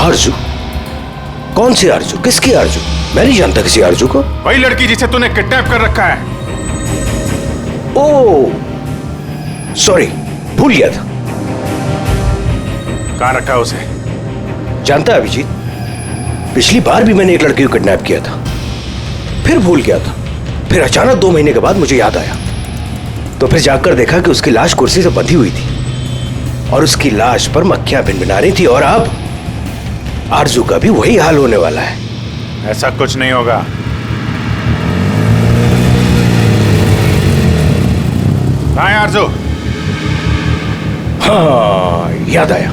आरजू? कौन सी आरजू? किसकी आरजू? मैं नहीं जानता किसी आरजू को। वही लड़की जिसे तूने किडनैप कर रखा है। ओह सॉरी, भूल गया था। कहां रखा है उसे? जानता है अभिजीत, पिछली बार भी मैंने एक लड़की को किडनैप किया था, फिर भूल गया था। फिर अचानक 2 महीने के बाद मुझे याद आया, तो फिर जाकर देखा कि उसकी लाश कुर्सी से बंधी हुई थी और उसकी लाश पर मक्खियां भिनभिना रही थी। और अब आरजू का भी वही हाल होने वाला है। ऐसा कुछ नहीं होगा। कहां है आरजू? हाँ, याद आया,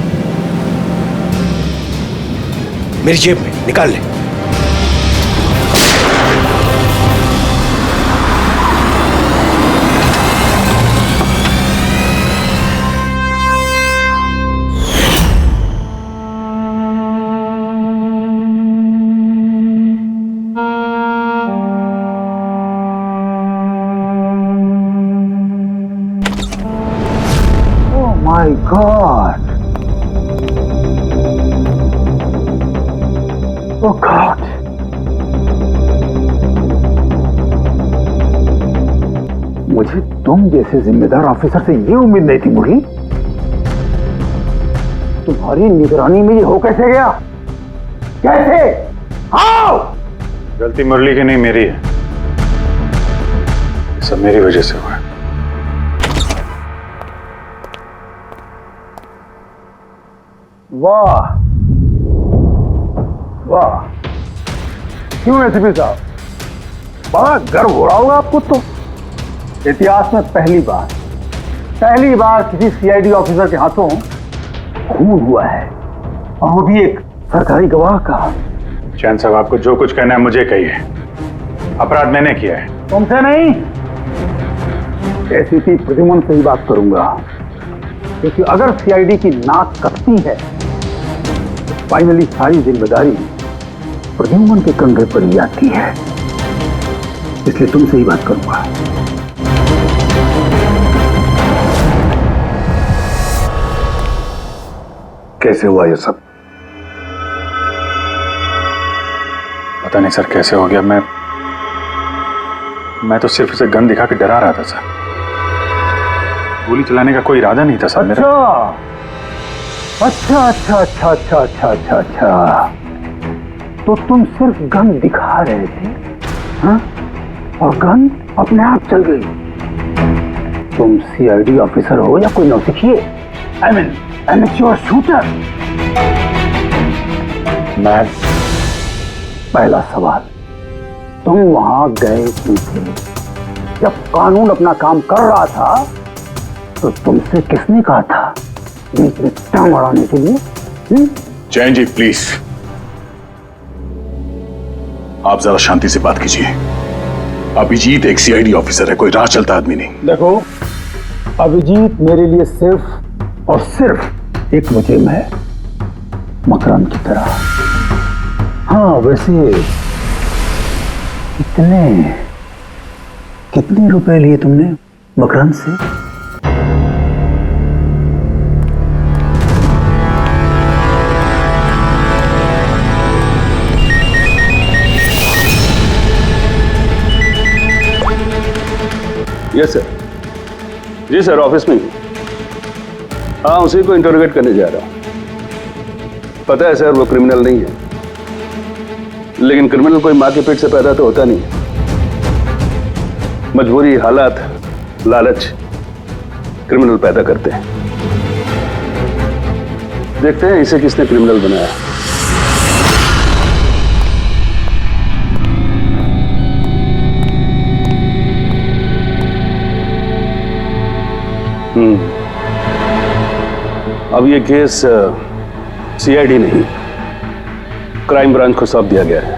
मेरी जेब में, निकाल ले। My God! Oh God! मुझे तुम जैसे जिम्मेदार ऑफिसर से ये उम्मीद नहीं थी मुरली। तुम्हारी निगरानी में ये हो कैसे गया? कैसे? हाउ? गलती मुरली की नहीं, मेरी है। ये सब मेरी वजह से हुआ है। वाह वाह, क्यों एसीपी साहब, बड़ा गर्व हो रहा होगा आपको। तो इतिहास में पहली बार किसी सीआईडी ऑफिसर के हाथों खून हुआ है, और वो भी एक सरकारी गवाह का। चैन साहब, आपको जो कुछ कहना है मुझे कहिए। अपराध मैंने किया है। तुमसे नहीं, एसीपी प्रद्युम्न से ही बात करूंगा, क्योंकि अगर सीआईडी की नाक कटती है, फाइनली सारी जिम्मेदारी प्रद्युम्न के कंधे पर ही आती है। इसलिए तुमसे ही बात करूंगा। कैसे हुआ ये सब? पता नहीं सर कैसे हो गया। मैं तो सिर्फ उसे गन दिखा के डरा रहा था सर। गोली चलाने का कोई इरादा नहीं था सर मेरा। अच्छा। तो तुम सिर्फ गन दिखा रहे थे, हाँ? और गन अपने आप चल गई। तुम सीआईडी ऑफिसर हो या कोई नौसिखिए? I mean amateur shooter. मैं पहला सवाल, तुम वहां गए क्यों थे? जब कानून अपना काम कर रहा था तो तुमसे किसने कहा था बीच में टांग अड़ाने के लिए? जैन जी प्लीज, आप जरा शांति से बात कीजिए। अभिजीत एक सीआईडी ऑफिसर है, कोई राह चलता आदमी नहीं। देखो, अभिजीत मेरे लिए सिर्फ और सिर्फ एक मुजरिम है, मकरंद की तरह। हाँ, वैसे कितने रुपए लिए तुमने मकरंद से? Yes sir. जी सर, ऑफिस में ही। हाँ, उसी को इंटरोगेट करने जा रहा हूँ। पता है सर, वो क्रिमिनल नहीं है, लेकिन क्रिमिनल कोई माँ के पेट से पैदा तो होता नहीं है। मजबूरी, हालात, लालच क्रिमिनल पैदा करते हैं। देखते हैं इसे किसने क्रिमिनल बनाया। अब ये केस सीआईडी नहीं, क्राइम ब्रांच को सौंप दिया गया है।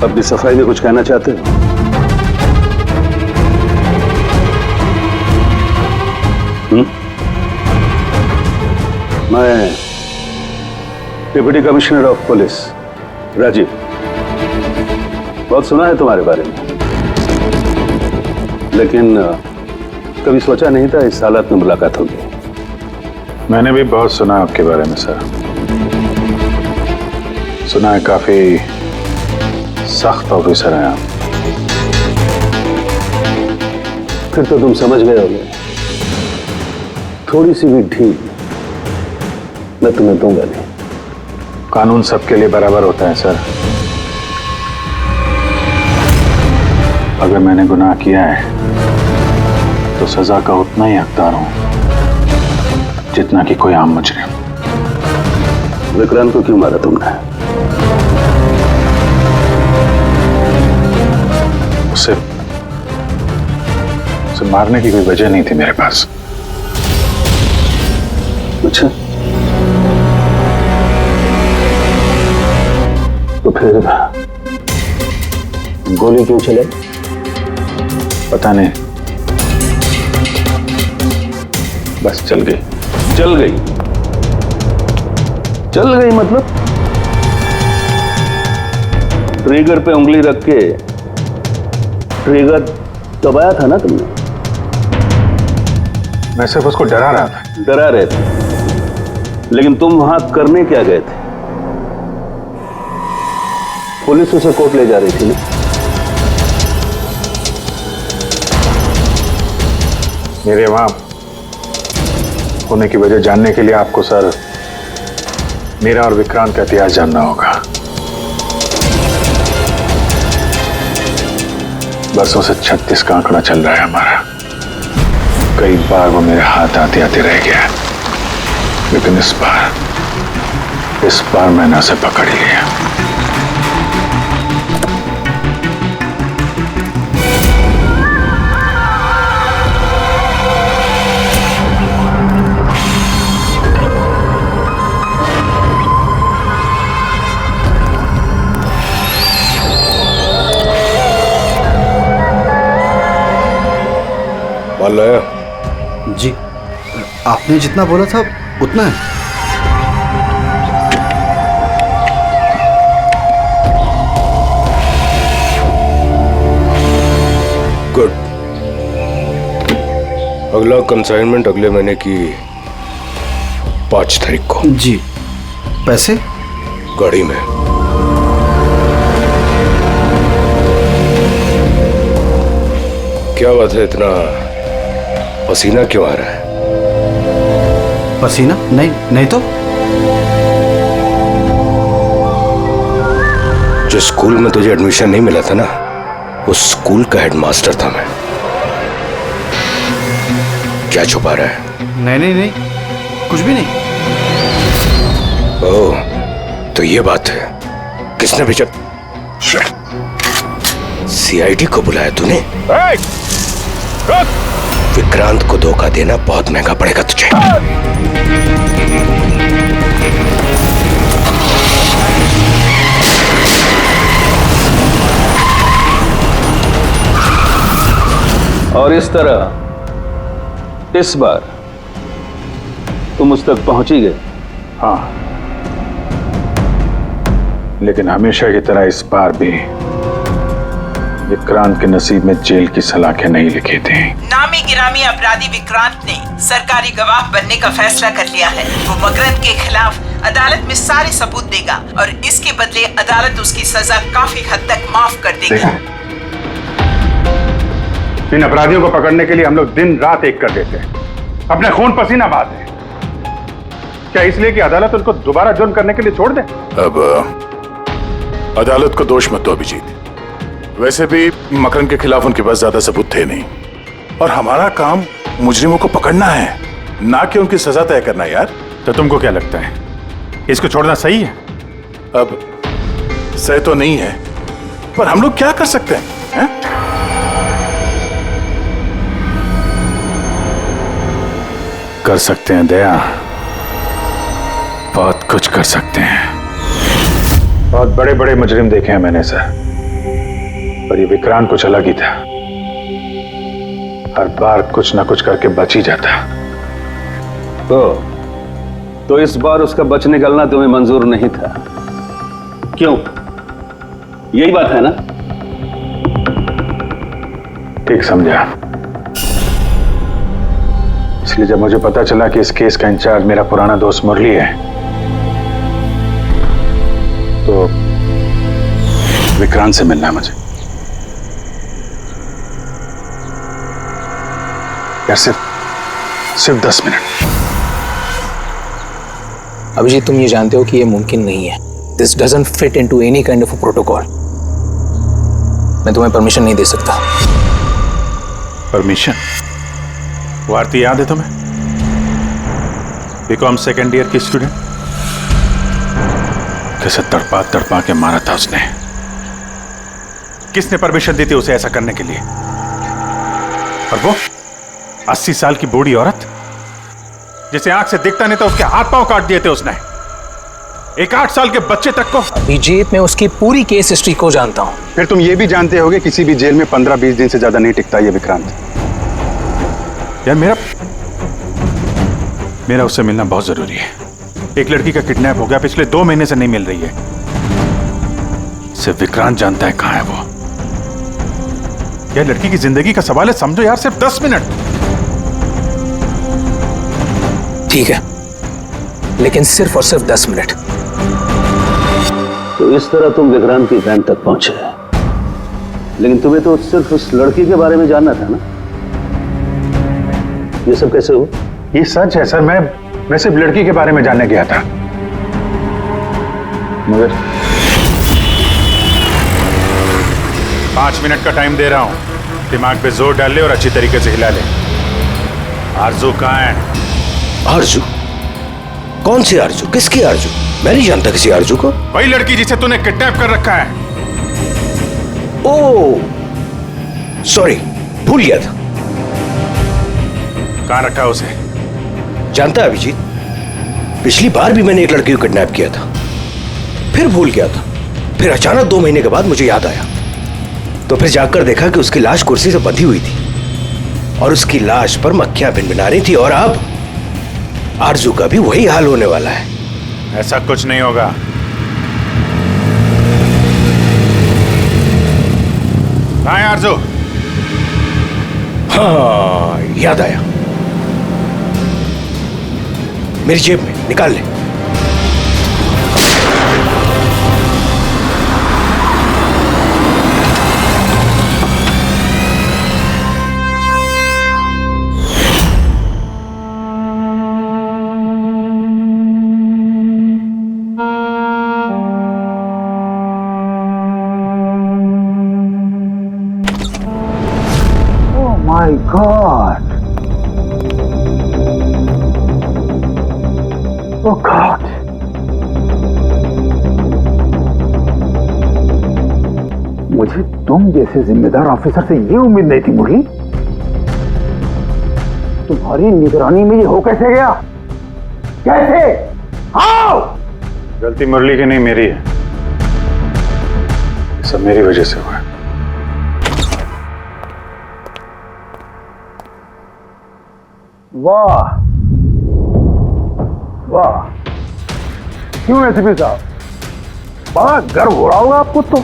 अपनी सफाई में कुछ कहना चाहते हो? मैं deputy commissioner of police Rajiv, बहुत सुना है तुम्हारे बारे में, लेकिन कभी सोचा नहीं था इस हालत में मुलाकात होगी। मैंने भी बहुत सुना आपके बारे में सर। सुना है काफी सख्त ऑफिसर हैं आप। फिर तो तुम समझ गए होगे, थोड़ी सी भी ढील मैं तुम्हें दूंगा नहीं। कानून सबके लिए बराबर होता है सर। अगर मैंने गुनाह किया है तो सजा का उतना ही हकदार हूं जितना कि कोई आम मुजरिम। विक्रांत को क्यों मारा तुमने? उसे मारने की कोई वजह नहीं थी मेरे पास। अच्छा, तो फिर गोली क्यों चले? पता नहीं, बस चल गई। चल गई? चल गई मतलब ट्रिगर पे उंगली रख के ट्रिगर दबाया था ना तुमने? मैं सिर्फ उसको डरा रहा था। डरा रहे थे, लेकिन तुम वहां करने क्या गए थे? पुलिस उसे कोर्ट ले जा रही थी ना? मेरे वहां होने की वजह जानने के लिए आपको सर मेरा और विक्रांत का इतिहास जानना होगा। बरसों से 36 का आंकड़ा चल रहा है हमारा। कई बार वो मेरे हाथ आते आते रह गया, लेकिन इस बार मैंने उसे पकड़ लिया। माल लाया? जी, आपने जितना बोला था उतना है। गुड। अगला कंसाइनमेंट अगले महीने की 5 तारीख को। जी। पैसे? गाड़ी में। क्या बात है, इतना पसीना क्यों आ रहा है? पसीना? नहीं तो। जिस स्कूल में तुझे एडमिशन नहीं मिला था ना, उस स्कूल का हेडमास्टर था मैं। क्या छुपा रहा है? नहीं, कुछ भी नहीं। ओह, तो ये बात है। किसने भेजा? सीआईडी को बुलाया तूने? विक्रांत को धोखा देना बहुत महंगा पड़ेगा तुझे। और इस तरह इस बार तुम उस तक पहुंच ही गए। हाँ, लेकिन हमेशा की तरह इस बार भी विक्रांत के नसीब में जेल की सलाखें नहीं लिखी थी। नामी गिरामी अपराधी विक्रांत ने सरकारी गवाह बनने का फैसला कर लिया है। वो मकरंद के खिलाफ अदालत में सारे सबूत देगा और इसके बदले अदालत उसकी सजा काफी हद तक माफ कर देगी। इन अपराधियों को पकड़ने के लिए हम लोग दिन रात एक कर देते हैं, अपने खून पसीना बहाते हैं। क्या इसलिए कि अदालत उनको दोबारा जुर्म करने के लिए छोड़ दे? अब अदालत को दोष मत दो अभिजीत। वैसे भी मकरंद के खिलाफ उनके पास ज्यादा सबूत थे नहीं, और हमारा काम मुजरिमों को पकड़ना है, ना कि उनकी सजा तय करना। यार, तो तुमको क्या लगता है, इसको छोड़ना सही है? अब सही तो नहीं है, पर हम लोग क्या कर सकते हैं, हैं? कर सकते हैं दया, बहुत कुछ कर सकते हैं। बहुत बड़े बड़े मुजरिम देखे हैं मैंने सर, पर ये विक्रांत कुछ अलग ही था। हर बार कुछ ना कुछ करके बच ही जाता। तो इस बार उसका बच निकलना तुम्हें मंजूर नहीं था, क्यों? यही बात है ना? ठीक समझा, इसलिए जब मुझे पता चला कि इस केस का इंचार्ज मेरा पुराना दोस्त मुरली है, तो विक्रांत से मिलना है मुझे। यार सिर्फ 10 मिनट। अभिजीत, तुम ये जानते हो कि ये मुमकिन नहीं है। This doesn't fit into any kind of protocol. मैं तुम्हें परमिशन नहीं दे सकता। परमिशन? वो आरती याद है तुम्हें? बीकॉम सेकेंड ईयर की स्टूडेंट, कैसे तड़पा तड़पा के मारा था उसने। किसने परमिशन दी थी उसे ऐसा करने के लिए? और वो 80 साल की बूढ़ी औरत जिसे आंख से दिखता नहीं था, उसके हाथ पांव काट दिए थे उसने। एक 8 साल के बच्चे तक को। अभिजीत, मैं उसकी पूरी केस हिस्ट्री को जानता हूं। फिर तुम ये भी जानते होगे किसी भी जेल में 15-20 दिन से ज्यादा नहीं टिकता ये विक्रांत। यार मेरा उससे मिलना बहुत जरूरी है। एक लड़की का किडनैप हो गया, पिछले 2 महीने से नहीं मिल रही है। सिर्फ विक्रांत जानता है कहां है वो। यह लड़की की जिंदगी का सवाल है, समझो यार, सिर्फ 10 मिनट। ठीक है, लेकिन सिर्फ और सिर्फ 10 मिनट। तो इस तरह तुम विक्रांत की वैन तक पहुंचे, लेकिन तुम्हें तो सिर्फ उस लड़की के बारे में जानना था ना। ये सब कैसे हो? ये सच है सर, मैं सिर्फ लड़की के बारे में जानने गया था। मगर 5 मिनट का टाइम दे रहा हूं, दिमाग पे जोर डाल ले और अच्छी तरीके से हिला ले। आरजू कहां है? आरजू? कौन सी आरजू? किसकी आरजू? मैं नहीं जानता किसी आरजू को। वही लड़की जिसे तूने किडनैप कर रखा है। ओह सॉरी, भूल गया था। कहां रखा उसे? जानता है अभिजीत, पिछली बार भी मैंने एक लड़की को किडनैप किया था, फिर भूल गया था। फिर अचानक 2 महीने के बाद मुझे याद आया, तो फिर जाकर देखा कि उसकी लाश कुर्सी से बंधी हुई थी और उसकी लाश पर मक्खियां भिनभिना रही थी। और अब आरजू का भी वही हाल होने वाला है। ऐसा कुछ नहीं होगा। कहां है आरजू? हाँ, याद आया, मेरी जेब में, निकाल ले। My God! Oh God! मुझे तुम जैसे जिम्मेदार ऑफिसर से ये उम्मीद नहीं थी मुरली। तुम्हारी निगरानी में ये हो कैसे गया? कैसे? आओ! गलती मुरली की नहीं, मेरी है। ये सब मेरी वजह से हुआ है। वाह वाह, क्यों एसीपी साहब, बड़ा गर्व हो रहा होगा आपको। तो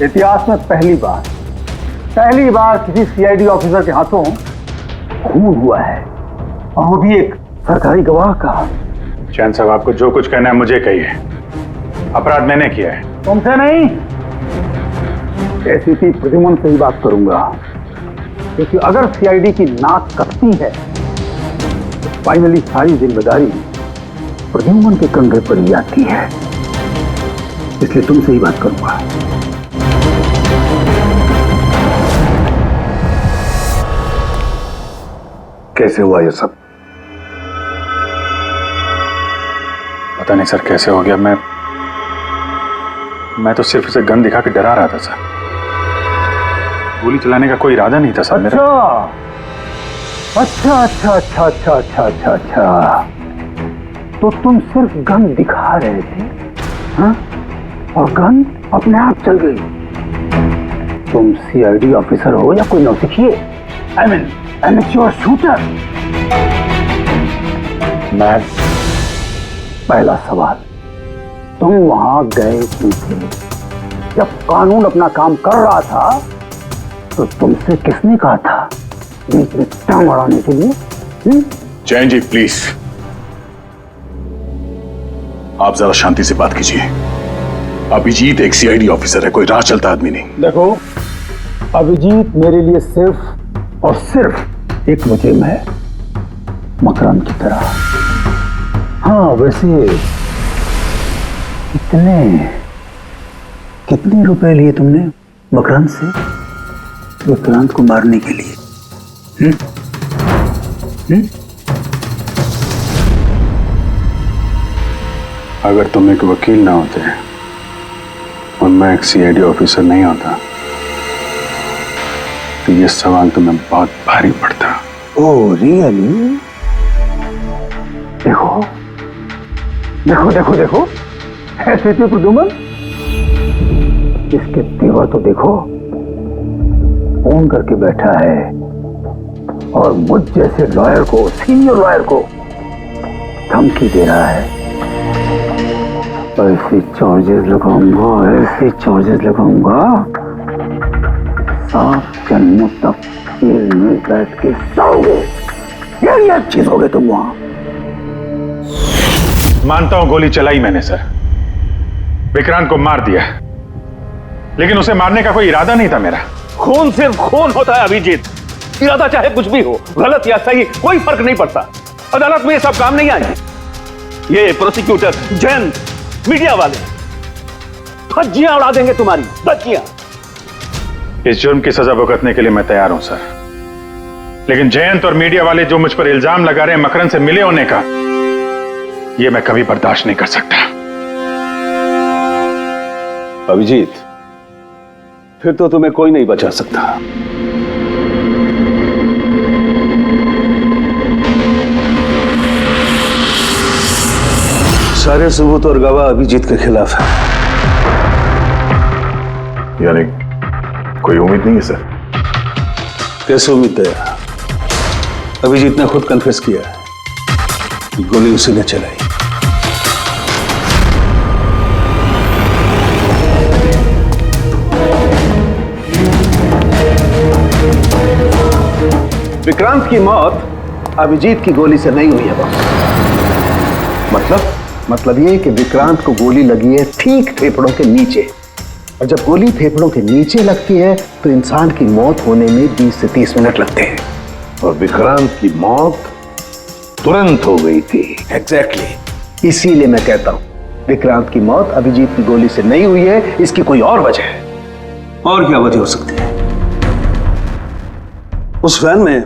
इतिहास में पहली बार किसी सीआईडी ऑफिसर के हाथों खून हुआ है, और वो भी एक सरकारी गवाह का। चैन साहब, आपको जो कुछ कहना है मुझे कहिए। अपराध मैंने किया है। तुमसे नहीं, एसीपी प्रद्युमन से ही बात करूंगा, क्योंकि अगर सीआईडी की नाक कटती है तो फाइनली सारी जिम्मेदारी प्रद्युमन के कंधे पर ही आती है। इसलिए तुमसे ही बात करूंगा। कैसे हुआ ये सब? पता नहीं सर कैसे हो गया। मैं तो सिर्फ उसे गन दिखा के डरा रहा था सर। गोली चलाने का कोई इरादा नहीं था सर मेरा। अच्छा। तो तुम सिर्फ गन दिखा रहे थे, हाँ? और गन अपने आप चल गई। तुम सीआईडी ऑफिसर हो या कोई नौसिखिए? I mean amateur shooter. मैं पहला सवाल, तुम वहां गए क्यों थे? जब कानून अपना काम कर रहा था तो तुमसे किसने कहा था बीच में टांग अड़ाने के लिए? जैन जी प्लीज, आप जरा शांति से बात कीजिए। अभिजीत एक सीआईडी ऑफिसर है, कोई राह चलता आदमी नहीं। देखो, अभिजीत मेरे लिए सिर्फ और सिर्फ एक मुजरिम है, मकरंद की तरह। हाँ, वैसे कितने रुपए लिए तुमने मकरंद से विक्रांत को मारने के लिए? अगर तुम एक वकील ना होते और मैं एक सीआईडी ऑफिसर नहीं होता तो ये सवाल तुम्हें बहुत भारी पड़ता। Oh really? देखो देखो देखो देखो, ऐसे थे प्रदुमन, इसके तेवर तो देखो, फोन करके बैठा है और मुझ जैसे लॉयर को, सीनियर लॉयर को धमकी दे रहा है। ऐसे चार्जेस लगाऊंगा, ऐसे चार्जेस लगाऊंगा, साफ जन्मों तक जेल में बैठ के सोओगे। यही अच्छी सोगे तुम वहां। मानता हूं गोली चलाई मैंने सर, विक्रांत को मार दिया, लेकिन उसे मारने का कोई इरादा नहीं था मेरा। खून सिर्फ खून होता है अभिजीत, इरादा चाहे कुछ भी हो, गलत या सही कोई फर्क नहीं पड़ता। अदालत में ये सब काम नहीं आए। ये प्रोसिक्यूटर, जैन, मीडिया वाले धज्जियां उड़ा देंगे तुम्हारी, धज्जियां। इस जुर्म की सजा भुगतने के लिए मैं तैयार हूं सर, लेकिन जयंत और मीडिया वाले जो मुझ पर इल्जाम लगा रहे हैं मकरंद से मिले होने का, यह मैं कभी बर्दाश्त नहीं कर सकता। अभिजीत, फिर तो तुम्हें कोई नहीं बचा सकता। सारे सबूत और गवाह अभिजीत के खिलाफ है। यानी कोई उम्मीद नहीं है सर? कैसे उम्मीद है? अभिजीत ने खुद कन्फेस किया है कि गोली उसी ने चलाई। विक्रांत की मौत अभिजीत की गोली से नहीं हुई है बॉस। मतलब ये कि विक्रांत को गोली लगी है ठीक फेफड़ों के नीचे, और जब गोली फेफड़ों के नीचे लगती है तो इंसान की मौत होने में 20 से 30 मिनट लगते हैं, और विक्रांत की मौत तुरंत हो गई थी। एग्जैक्टली। इसीलिए मैं कहता हूं विक्रांत की मौत अभिजीत की गोली से नहीं हुई है, इसकी कोई और वजह है। और क्या वजह हो सकती है? उस वैन में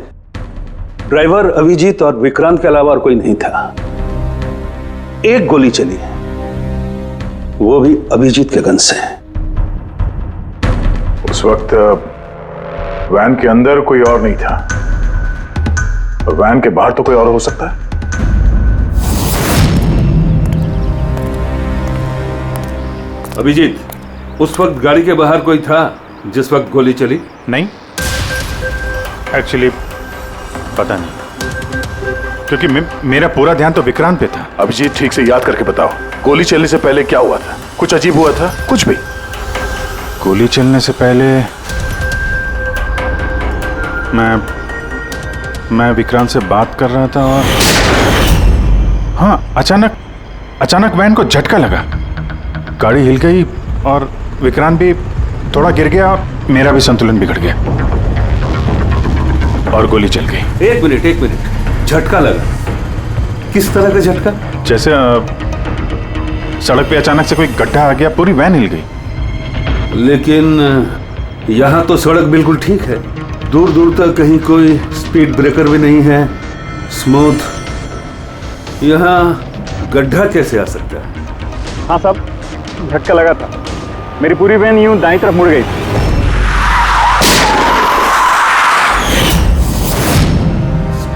ड्राइवर अभिजीत और विक्रांत के अलावा और कोई नहीं था। एक गोली चली है, वो भी अभिजीत के गन से। उस वक्त वैन के अंदर कोई और नहीं था, और वैन के बाहर तो कोई और हो सकता है। अभिजीत, उस वक्त गाड़ी के बाहर कोई था जिस वक्त गोली चली? नहीं, एक्चुअली पता नहीं, क्योंकि मेरा पूरा ध्यान तो विक्रांत पे था। अभिजीत, ठीक से याद करके बताओ, गोली चलने से पहले क्या हुआ था? कुछ अजीब हुआ था? कुछ भी? गोली चलने से पहले मैं विक्रांत से बात कर रहा था और हाँ, अचानक वैन को झटका लगा, गाड़ी हिल गई और विक्रांत भी थोड़ा गिर गया और मेरा भी संतुलन बिगड़ गया और गोली चल गई। एक मिनट, झटका लगा? किस तरह का झटका? जैसे सड़क पे अचानक से कोई गड्ढा आ गया, पूरी वैन हिल गई। लेकिन यहाँ तो सड़क बिल्कुल ठीक है, दूर दूर तक कहीं कोई स्पीड ब्रेकर भी नहीं है, स्मूथ। यहाँ गड्ढा कैसे आ सकता है? हाँ साहब, झटका लगा था, मेरी पूरी वैन यूं दाईं तरफ मुड़ गई।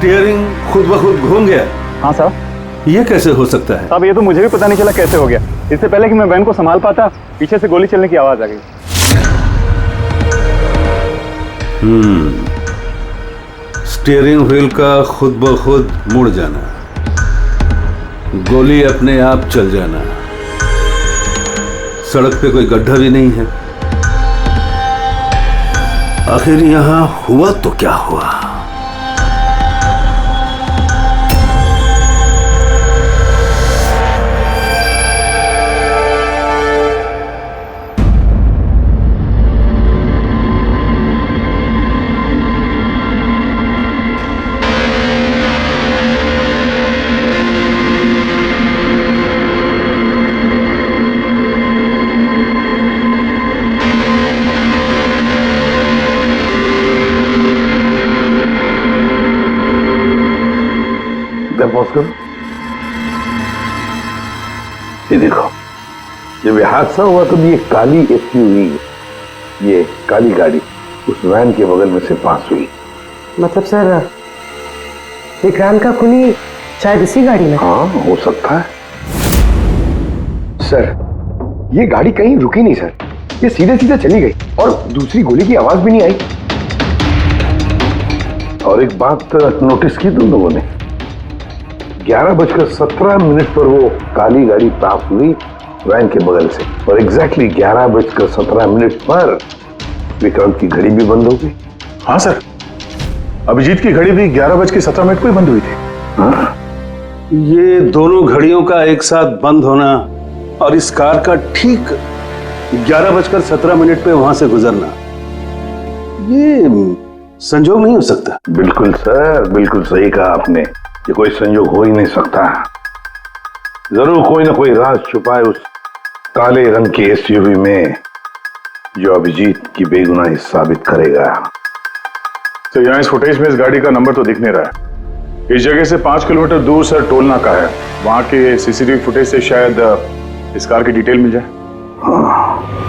स्टीयरिंग खुद ब खुद घूम गया? हाँ साहब। ये कैसे हो सकता है? साहब, ये तो मुझे भी पता नहीं चला कैसे हो गया। इससे पहले कि मैं वैन को संभाल पाता, पीछे से गोली चलने की आवाज आ गई। स्टीयरिंग व्हील का खुद ब खुद मुड़ जाना, गोली अपने आप चल जाना, सड़क पे कोई गड्ढा भी नहीं है। आखिर यहां हुआ तो क्या हुआ? इधर पॉज करो। ये देखो, जब ये हादसा हुआ तो ये काली एसयूवी, ये काली गाड़ी उस वैन के बगल में से पास हुई। मतलब सर विक्रांत का खूनी शायद इसी गाड़ी में? हाँ, हो सकता है। सर, ये गाड़ी कहीं रुकी नहीं सर, ये सीधे सीधे चली गई और दूसरी गोली की आवाज भी नहीं आई। और एक बात नोटिस की तुम लोगों ने, 11:17 पर वो काली गाड़ी पास हुई वैन के बगल से, और एग्जैक्टली 11:17 पर विक्रांत की घड़ी भी बंद हो गई। हाँ सर, अभिजीत की घड़ी भी 11:17 को ही बंद हुई थी। हाँ? ये दोनों घड़ियों का एक साथ बंद होना और इस कार का ठीक 11:17 पे वहां से गुजरना, ये संजोग नहीं हो सकता। बिल्कुल सर, बिल्कुल सही कहा आपने, ये कोई संजोग हो ही नहीं सकता। जरूर कोई ना कोई राज छुपा है उस काले रंग की एसयूवी में, जो अभिजीत की बेगुनाही साबित करेगा। तो यहाँ इस फुटेज में इस गाड़ी का नंबर तो दिख नहीं रहा है। इस जगह से 5 किलोमीटर दूर सर टोल नाका है, वहां के सीसीटीवी फुटेज से शायद इस कार की डिटेल मिल जाए। हाँ।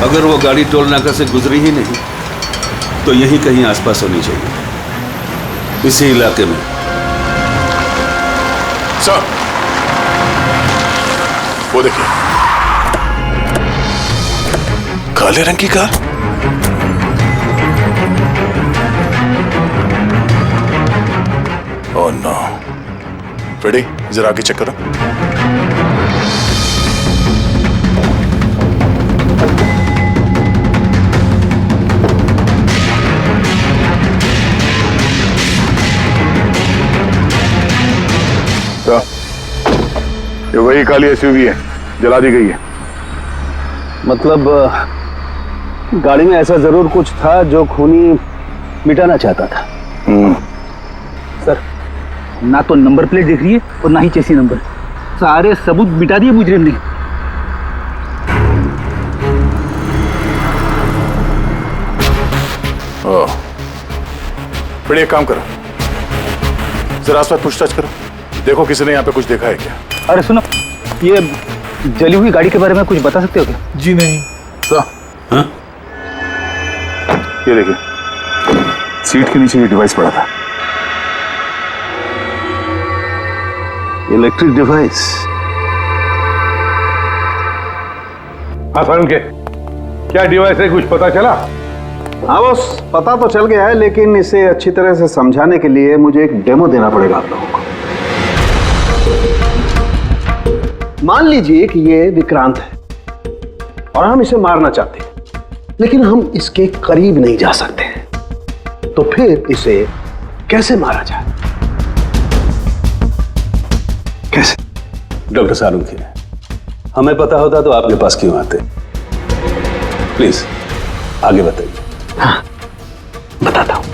अगर वो गाड़ी टोल नाका से गुजरी ही नहीं तो यहीं कहीं आसपास होनी चाहिए, इसी इलाके में। सर, वो देखिए, काले रंग की कार। Oh no. फ्रेडी, जरा आगे चेक करो। ये वही काली एसयूवी है, जला दी गई है। मतलब गाड़ी में ऐसा जरूर कुछ था जो खूनी मिटाना चाहता था। सर, ना तो नंबर प्लेट दिख रही है और ना ही चेसी नंबर, सारे सबूत मिटा दिए मुजरिम ने। ओह, बड़े एक काम करो, जरा आसपास पूछताछ करो, देखो किसी ने यहाँ पे कुछ देखा है क्या। अरे सुनो, ये जली हुई गाड़ी के बारे में कुछ बता सकते हो क्या? जी नहीं। हाँ? ये देखिए, सीट के नीचे ये डिवाइस पड़ा था। Electric device. हाँ सर, उनके क्या डिवाइस है, कुछ पता चला? हाँ बस, पता तो चल गया है, लेकिन इसे अच्छी तरह से समझाने के लिए मुझे एक डेमो देना पड़ेगा आप लोगों को। मान लीजिए कि ये विक्रांत है और हम इसे मारना चाहते हैं, लेकिन हम इसके करीब नहीं जा सकते हैं। तो फिर इसे कैसे मारा जाए? कैसे? डॉक्टर सालुंखे, हमें पता होता तो आपके पास क्यों आते? प्लीज आगे बताइए। हाँ, बताता हूं।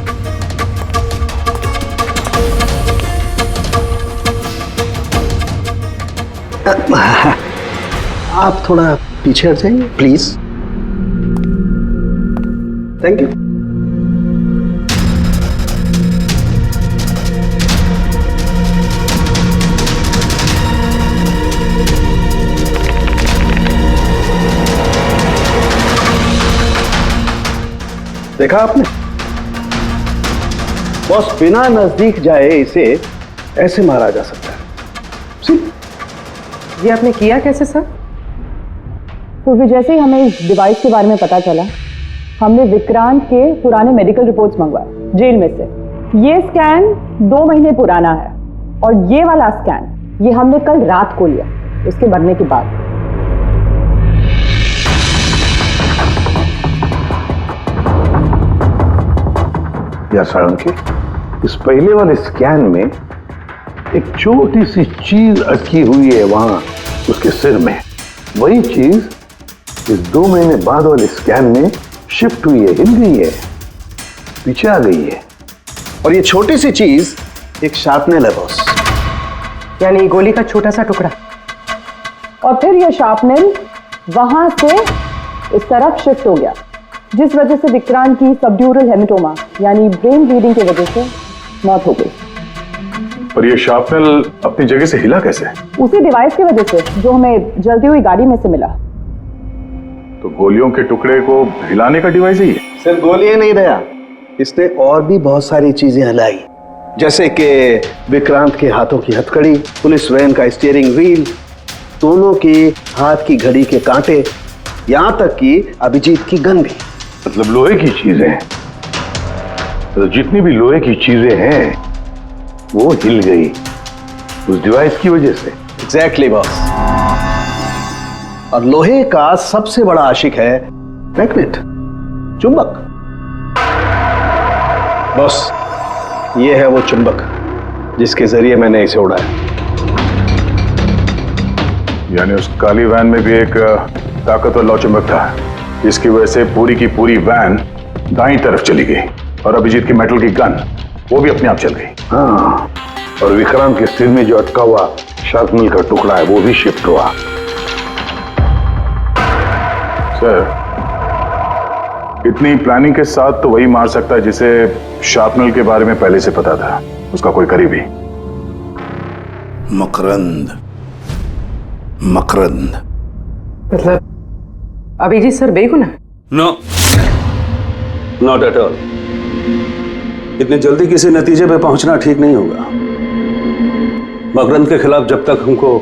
आप थोड़ा पीछे हट जाइए प्लीज। Thank you. देखा आपने, बॉस, बिना नजदीक जाए इसे ऐसे मारा जा सकता है। ये आपने किया कैसे सर? क्योंकि जैसे ही हमें इस डिवाइस के बारे में पता चला, हमने विक्रांत के पुराने मेडिकल रिपोर्ट्स मंगवाए जेल में से। ये स्कैन 2 महीने पुराना है और ये वाला स्कैन ये हमने कल रात को लिया, उसके मरने के बाद। या सालुंखे, इस पहले वाले स्कैन में एक छोटी सी चीज अटकी हुई है वहां उसके सिर में। वही चीज इस 2 महीने बाद वाले स्कैन में शिफ्ट हुई है, हिल गई है, पीछे आ गई है। और ये छोटी सी चीज एक शार्पनेल है बॉस, यानी गोली का छोटा सा टुकड़ा। और फिर ये शार्पनेल वहां से इस तरफ शिफ्ट हो गया जिस वजह से विक्रांत की सबड्यूरल हेमेटोमा यानी ब्रेन ब्लीडिंग की वजह से मौत हो गई। पर ये शार्पनल अपनी जगह से हिला कैसे? उसी डिवाइस की वजह से जो हमें जलती हुई गाड़ी में से मिला। तो गोलियों के टुकड़े को हिलाने का डिवाइस ही है? सिर्फ गोलियां नहीं दया, इसने और भी बहुत सारी चीजें हिलाई, जैसे कि विक्रांत के हाथों की हथकड़ी, पुलिस वैन का स्टीयरिंग व्हील, दोनों के हाथ की घड़ी के कांटे, यहां तक कि अभिजीत की गन भी। मतलब लोहे की चीजें, तो जितनी भी लोहे की चीजें हैं वो हिल गई उस डिवाइस की वजह से। Exactly boss. और लोहे का सबसे बड़ा आशिक है मैग्नेट, चुंबक। बॉस, ये है वो चुंबक जिसके जरिए मैंने इसे उड़ाया। यानी उस काली वैन में भी एक ताकतवर लौ चुंबक था, जिसकी वजह से पूरी की पूरी वैन दाईं तरफ चली गई और अभिजीत की मेटल की गन वो भी अपने आप चल गई। हाँ, और विक्रांत के सिर में जो अटका हुआ शार्पनल का टुकड़ा है वो भी शिफ्ट हुआ। सर, इतनी प्लानिंग के साथ तो वही मार सकता है जिसे शार्पनल के बारे में पहले से पता था, उसका कोई करीबी। मकरंद, मकरंद मतलब अभिजीत सर बेगुनाह? No, not at all. इतनी जल्दी किसी नतीजे पे पहुंचना ठीक नहीं होगा। मकरंद के खिलाफ जब तक हमको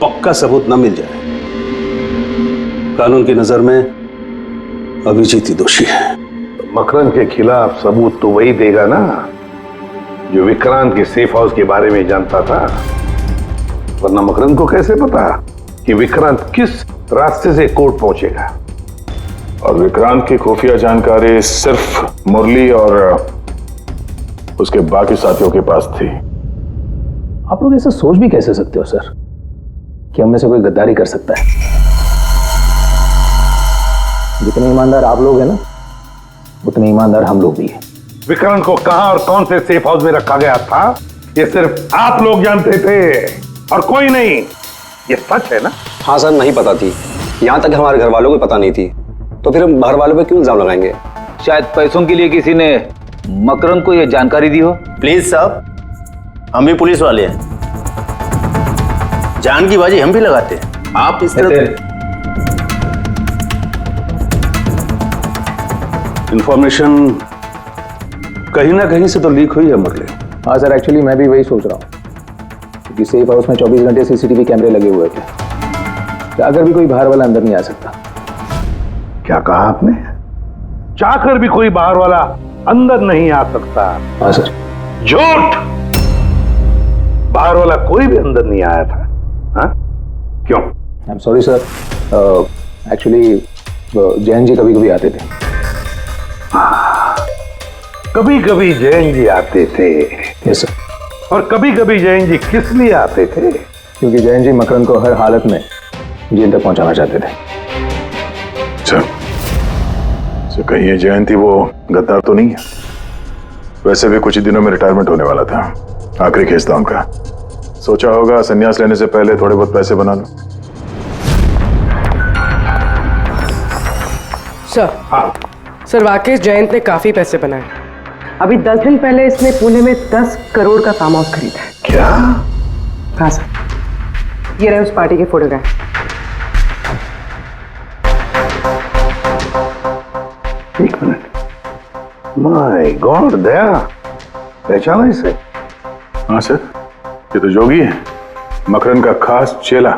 पक्का सबूत न मिल जाए, कानून की नजर में अभिजीत ही दोषी है। मकरंद के खिलाफ सबूत तो वही देगा ना जो विक्रांत के सेफ हाउस के बारे में जानता था, वरना मकरंद को कैसे पता कि विक्रांत किस रास्ते से कोर्ट पहुंचेगा। और विक्रांत की खुफिया जानकारी सिर्फ मुरली और उसके बाकी साथियों के पास थी। आप लोग ऐसा सोच भी कैसे सकते हो सर कि हम में से कोई गद्दारी कर सकता है? जितने ईमानदार आप लोग हैं ना, उतने ईमानदार हम लोग भी हैं। विक्रांत को कहां और कौन से सेफ हाउस में रखा गया था ये सिर्फ आप लोग जानते थे और कोई नहीं। ये सच है ना? हाँ सर, नहीं पता थी। यहाँ तक हमारे घर वालों को पता नहीं थी, तो फिर हम बाहर वालों पे क्यों इल्जाम लगाएंगे? शायद पैसों के लिए किसी ने मकरंद को यह जानकारी दी हो। प्लीज साहब, हम भी पुलिस वाले हैं, जान की बाजी हम भी लगाते हैं। आप इस तरह इंफॉर्मेशन कहीं ना कहीं से तो लीक हुई है मुरली। हाँ सर, एक्चुअली मैं भी वही सोच रहा हूँ, क्योंकि सेफ हाउस में 24 घंटे सीसीटीवी कैमरे लगे हुए थे, तो अगर भी कोई बाहर वाला अंदर नहीं आ सकता। क्या कहा आपने? चाहकर भी कोई बाहर वाला अंदर नहीं आ सकता? हाँ सर। झूठ! बाहर वाला कोई भी अंदर नहीं आया था। हाँ? क्यों? I am sorry sir, actually Jain ji कभी कभी आते थे। कभी कभी जैन जी आते थे? Yes sir. और कभी कभी जैन जी किस लिए आते थे? क्योंकि जैन जी मकरंद को हर हालत में जेल तक पहुंचाना चाहते थे। अच्छा, तो कहीं ये जयंती वो गद्दार तो नहीं है? वैसे भी कुछ ही दिनों में रिटायरमेंट होने वाला था, आखिरी केस था उनका। सोचा होगा संन्यास लेने से पहले थोड़े बहुत पैसे बना लो। सर, हाँ सर, वाकई जयंत ने काफी पैसे बनाए। अभी 10 दिन पहले इसने पुणे में 10 करोड़ का फार्म हाउस खरीदा है। क्या? हाँ सर, ये रहे उस पार्टी के फोटोग्राफ। एक मिनट, माय गॉड, दया पहचाना इसे? हाँ सर, ये तो जोगी है, मकरंद का खास चेला।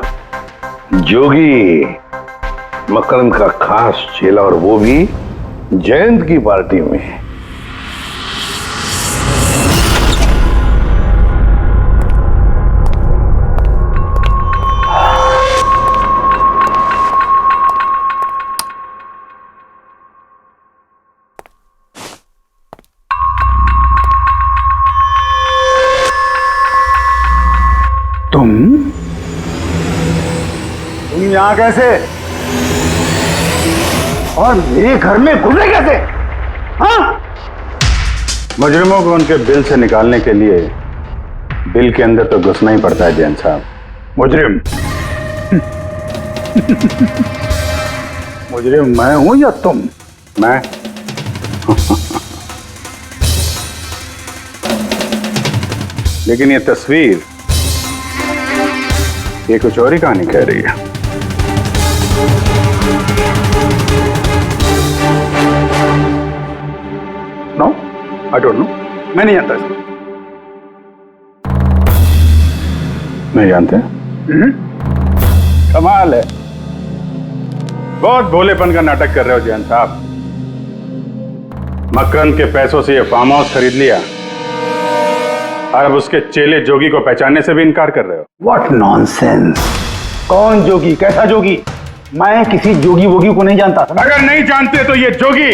जोगी मकरंद का खास चेला, और वो भी जयंत की पार्टी में। तुम यहां कैसे? और मेरे घर में घुसे कैसे? हाँ? मुजरिमों को उनके बिल से निकालने के लिए बिल के अंदर तो घुसना ही पड़ता है जैन साहब। मुजरिम? मुजरिम मैं हूं या तुम? मैं लेकिन ये तस्वीर ये कुछ और ही कहानी कह रही है। नो, आई डोंट नो, मैं नहीं जानता इसको। नहीं जानते? कमाल है, बहुत भोलेपन का नाटक कर रहे हो जयंत साहब। मकरंद के पैसों से ये फार्म हाउस खरीद लिया और अब उसके चेले जोगी को पहचानने से भी इनकार कर रहे हो। What nonsense! कौन जोगी? कैसा जोगी? मैं किसी जोगी वोगी को नहीं जानता। अगर नहीं जानते तो ये जोगी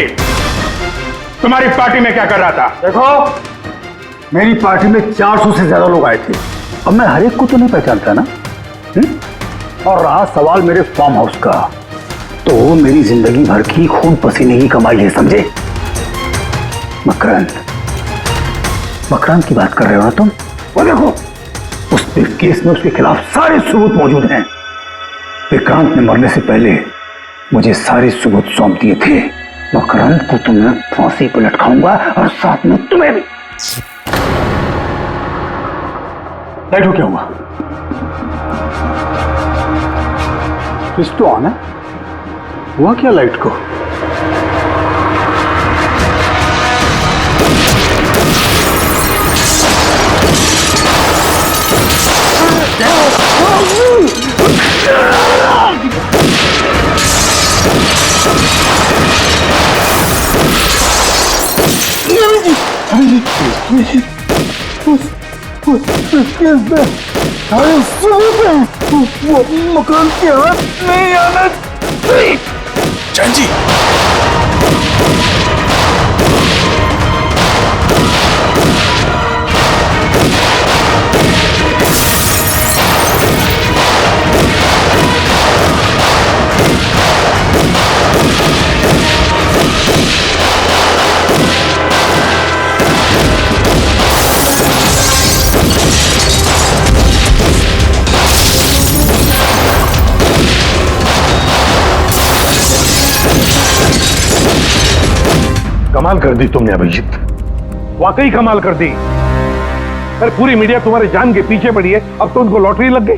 तुम्हारी पार्टी में क्या कर रहा था? देखो, मेरी पार्टी में 400 से ज्यादा लोग आए थे। अब मैं हर एक को तो नहीं पहचानता ना। और रहा सवाल मेरे फार्म हाउस का, तो मेरी जिंदगी भर की खून पसीने की कमाई है, समझे? मकरंद की बात कर रहे हो ना तुम? वो देखो, उस केस में उसके खिलाफ सारे सबूत मौजूद हैं। विक्रांत ने मरने से पहले मुझे सारे सबूत सौंप दिए थे। मकरंद को तो मैं फांसी पर लटकाऊंगा और साथ में तुम्हें भी। लाइट हो क्या हुआ? स्विच तो ऑन है। हुआ क्या लाइट को? मकान के हाथ नहीं आना चाहिए। जैन जी, कमाल कर दी तुमने अभिजीत, वाकई कमाल कर दी। पर पूरी मीडिया तुम्हारे जान के पीछे पड़ी है, अब तो उनको लॉटरी लग गई।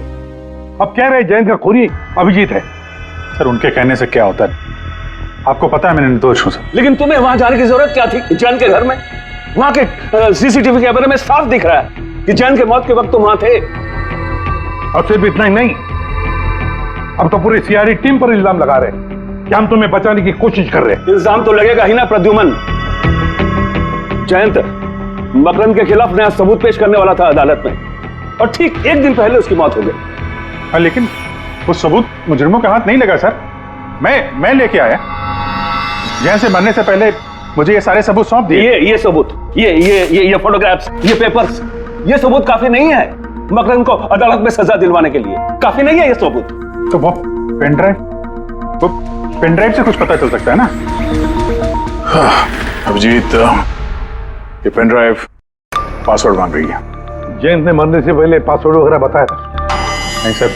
अब कह रहे जयंत का खूनी अभिजीत है। सर उनके कहने से क्या होता है? आपको पता है मैं निर्दोष हूं सर। लेकिन तुम्हें वहां जाने की जरूरत क्या थी? जैन के घर में, वहां के सीसीटीवी कैमरे में साफ दिख रहा है कि जैन के मौत के वक्त तुम वहां थे। और सिर्फ इतना ही नहीं, अब तो पूरी सीआईडी टीम पर इल्जाम लगा रहे हैं कि हम तुम्हें बचाने की कोशिश कर रहे हैं। इल्जाम तो लगेगा ही ना प्रद्युमन। जयंत मकरंद के खिलाफ नया सबूत पेश करने वाला था अदालत में, और ठीक एक दिन पहले उसकी मौत हो गई। हाँ, लेकिन वो सबूत मुजरिमों के हाथ नहीं लगा सर। मैं लेके आया। जैन से मरने से पहले मुझे ये सारे सबूत सौंप दिए। ये सबूत, ये फोटोग्राफ्स, ये पेपर्स, ये सबूत काफी नहीं है मकरंद को अदालत में सजा दिलवाने के लिए। काफी नहीं है ये सबूत। तो वो पेन ड्राइव से कुछ पता चल सकता है ना? अभिजीत, ये पेन ड्राइव पासवर्ड मांग रही है। जयंत ने मरने से पहले पासवर्ड वगैरह बताया था? नहीं सर,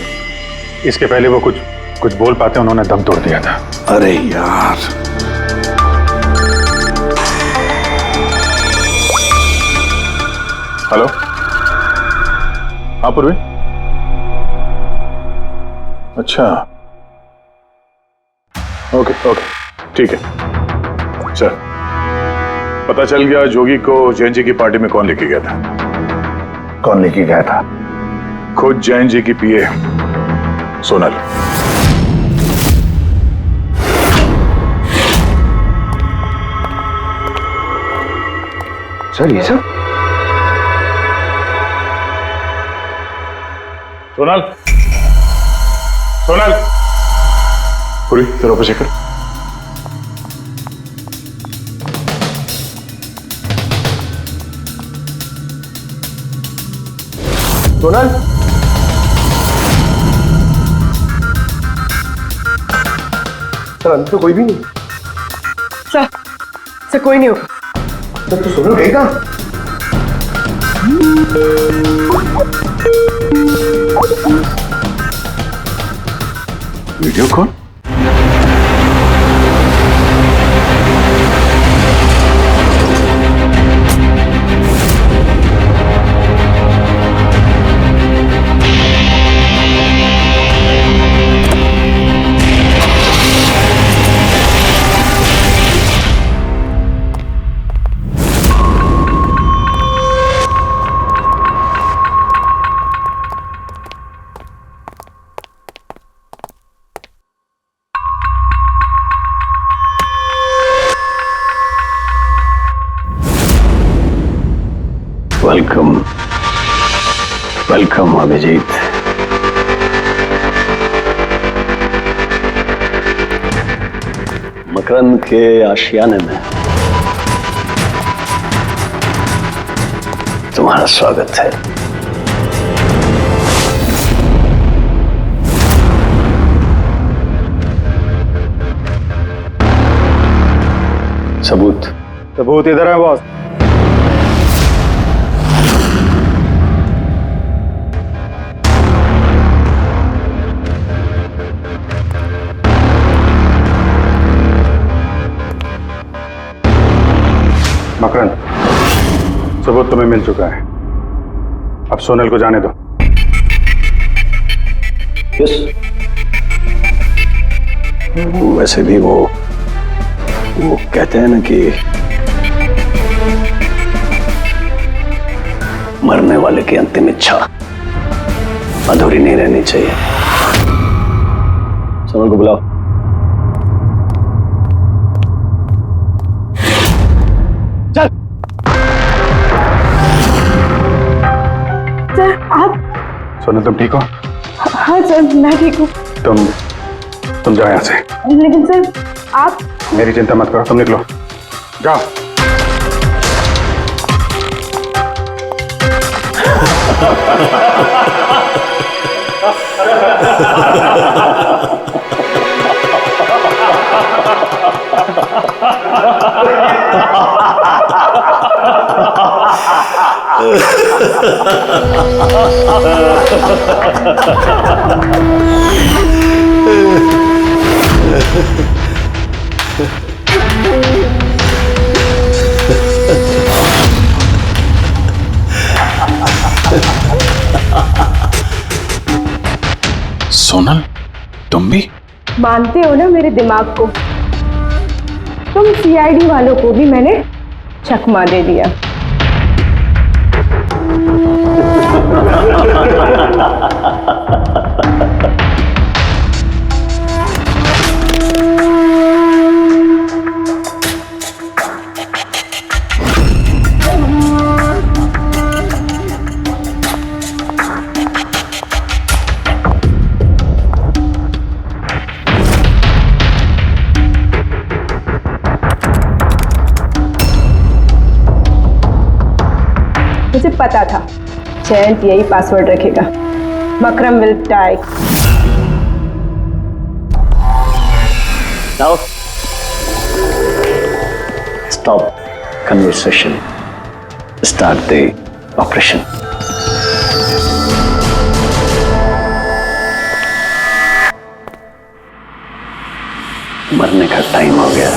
इसके पहले वो कुछ बोल पाते उन्होंने दम तोड़ दिया था। अरे यार, हेलो, हाँ पूर्वी। अच्छा, ओके, ठीक है सर। पता चल गया जोगी को जैन जी की पार्टी में कौन लेके गया था। कौन लेके गया था? खुद जैन जी की पीए सोनल। सर ये सब? सोनल, पूरी तेरे ऊपर चेक कर। सोनल, सर अंदर तो कोई भी नहीं। सर कोई नहीं होगा। सर तो सोनल गई कहाँ? Video call? Welcome welcome Abhijit. Makarand के आशियाने में तुम्हारा स्वागत है। सबूत इधर है बॉस। मकरंद, सबूत तुम्हें मिल चुका है, अब सोनल को जाने दो। यस। वैसे भी वो कहते हैं ना कि मरने वाले की अंतिम इच्छा अधूरी नहीं रहनी चाहिए। सोनल को बुलाओ। सर आप। सोनल तुम ठीक हो? हाँ सर मैं ठीक हूँ। तुम जाओ यहाँ से। लेकिन सर आप। मेरी चिंता मत करो, तुम निकलो, जाओ। सोनल, तुम भी मानते हो ना मेरे दिमाग को? तुम सीआईडी वालों को भी मैंने चकमा दे दिया। मुझे पता था जयंत यही पासवर्ड रखेगा। Makram will die. Now, stop conversation. Start the operation. मरने का टाइम हो गया।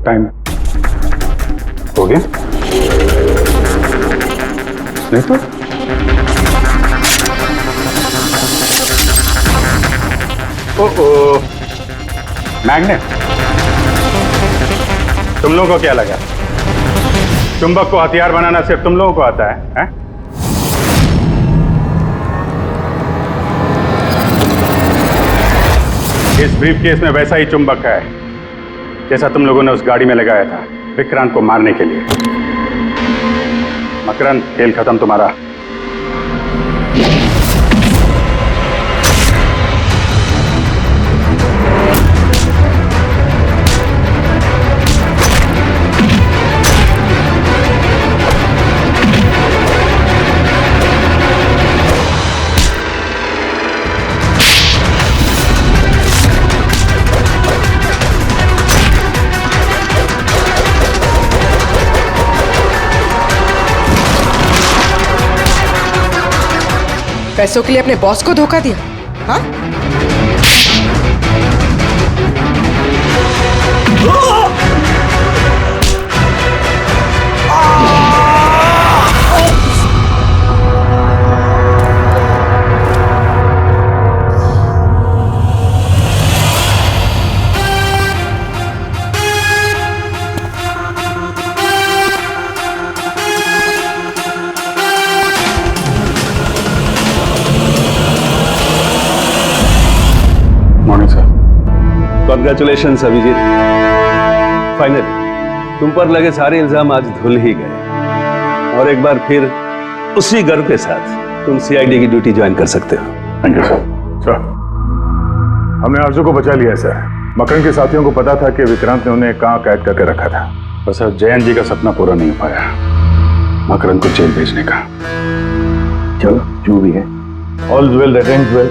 टाइम हो गया? नहीं तो मैग्नेट, तुम लोगों को क्या लगा चुंबक को हथियार बनाना सिर्फ तुम लोगों को आता है? इस ब्रीफ केस में वैसा ही चुंबक है जैसा तुम लोगों ने उस गाड़ी में लगाया था विक्रांत को मारने के लिए। मकरंद, खेल खत्म तुम्हारा। पैसों के लिए अपने बॉस को धोखा दिया? हाँ? कॉन्ग्रेचुलेशन अभिजीत, फाइनली तुम पर लगे सारे इल्जाम आज धुल ही गए और एक बार फिर उसी गर्व के साथ तुम सीआईडी की ड्यूटी ज्वाइन कर सकते हो। Thank you sir. सर, हमने आरजू को बचा लिया है सर। मकरन के साथियों को पता था कि विक्रांत ने उन्हें कहाँ कैद करके रखा था, पर सर जयंत जी का सपना पूरा नहीं हो पाया मकरन को जेल भेजने का। चलो जो भी है, all well that ends well.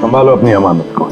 संभालो अपनी अमानत को।